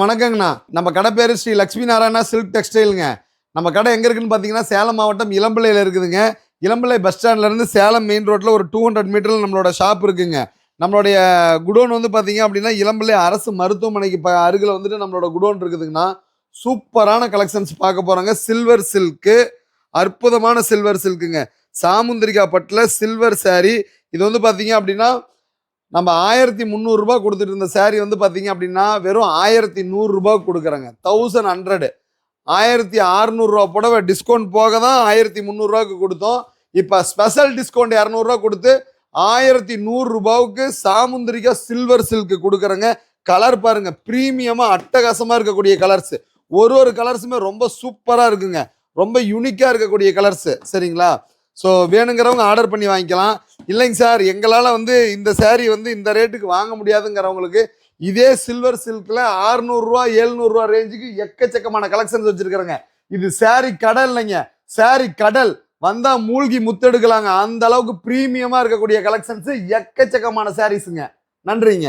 வணக்கங்கண்ணா. நம்ம கடை பேர் ஸ்ரீ லட்சுமி நாராயணா சில்க் டெக்ஸ்டைலுங்க. நம்ம கடை எங்கே இருக்குன்னு பார்த்தீங்கன்னா, சேலம் மாவட்டம் இளம்பிள்ளையில் இருக்குதுங்க. இளம்பிள்ளை பஸ் ஸ்டாண்ட்லேருந்து சேலம் மெயின் ரோட்டில் ஒரு 200 மீட்டரில் நம்மளோட ஷாப் இருக்குங்க. நம்மளுடைய குடோன் வந்து பார்த்தீங்க அப்படின்னா, இளம்பிள்ளை அரசு மருத்துவமனைக்கு அருகில் வந்துட்டு நம்மளோட குடோன் இருக்குதுங்கண்ணா. சூப்பரான கலெக்ஷன்ஸ் பார்க்க போகிறாங்க. சில்வர் சில்க்கு, அற்புதமான சில்வர் சில்க்குங்க. சாமுந்திரிகா பட்டில் சில்வர் சாரீ. இது வந்து பார்த்தீங்க அப்படின்னா நம்ம 1300 கொடுத்துட்டு இருந்த சாரீ வந்து பார்த்தீங்க அப்படின்னா வெறும் 1100 கொடுக்குறாங்க. 1100 1600 புடவை டிஸ்கவுண்ட் போக தான் 1300 கொடுத்தோம். இப்போ ஸ்பெஷல் டிஸ்கவுண்ட் 200 கொடுத்து 1100 சாமுந்திரிகா சில்வர் சில்க் கொடுக்குறேங்க. கலர் பாருங்க, பிரீமியமா அட்டகாசமா இருக்கக்கூடிய கலர்ஸ். ஒரு கலர்ஸுமே ரொம்ப சூப்பராக இருக்குங்க. ரொம்ப யூனிக்கா இருக்கக்கூடிய கலர்ஸ். சரிங்களா? ஸோ வேணுங்கிறவங்க ஆர்டர் பண்ணி வாங்கிக்கலாம். இல்லைங்க சார், எங்களால் வந்து இந்த சேரீ வந்து இந்த ரேட்டுக்கு வாங்க முடியாதுங்கிறவங்களுக்கு இதே சில்வர் சில்கில் 600 700 ரேஞ்சுக்கு எக்கச்சக்கமான கலெக்ஷன்ஸ் வச்சுருக்கிறேங்க. இது சேரீ கடல் இல்லைங்க, சேரீ கடல். வந்தால் மூழ்கி முத்தெடுக்கலாங்க. அந்த அளவுக்கு ப்ரீமியமாக இருக்கக்கூடிய கலெக்ஷன்ஸு, எக்கச்சக்கமான சாரீஸுங்க. நன்றிங்க.